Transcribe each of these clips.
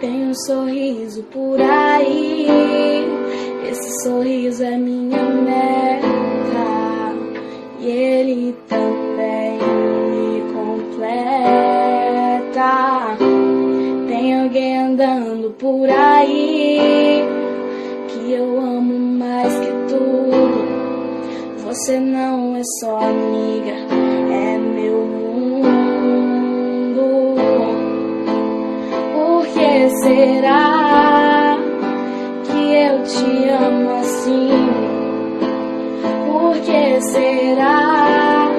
Tem um sorriso por aí, esse sorriso é minha meta, e ele também me completa. Tem alguém andando por aí que eu amo mais que tudo. Você não é só amiga, é meu mundo. Por que será que eu te amo assim? Por que será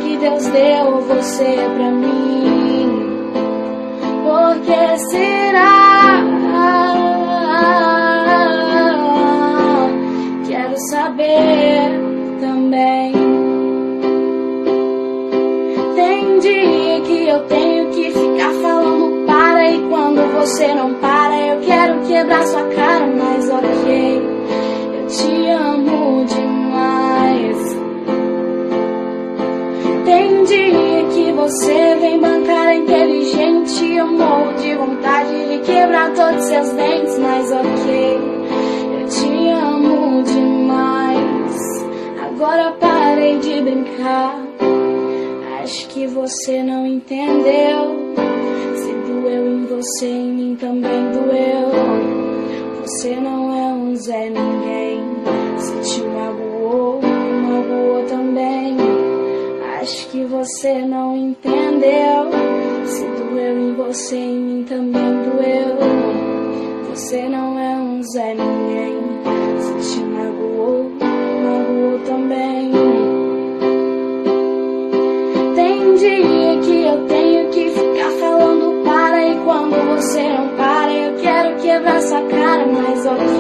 que Deus deu você pra mim? Por que será? Quero saber também. Tem dia que eu tenho que ficar falando para, e quando você não para eu quero quebrar sua cara, mas ok, eu te amo demais. Tem dia que você vem bancar inteligente, eu morro de vontade de quebrar todos seus dentes, mas ok, eu te amo demais. Agora parei de brincar, acho que você não entendeu. Se doeu em você, em mim também doeu. Você não é um Zé Ninguém, se te magoou, magoou também. Acho que você não entendeu. Se doeu em você, em mim também doeu. Você não é um Zé Ninguém, se te magoou, magoou também. Tem dia que eu tenho que ficar falando para, e quando você não para eu quero quebrar sua cara, mas ok,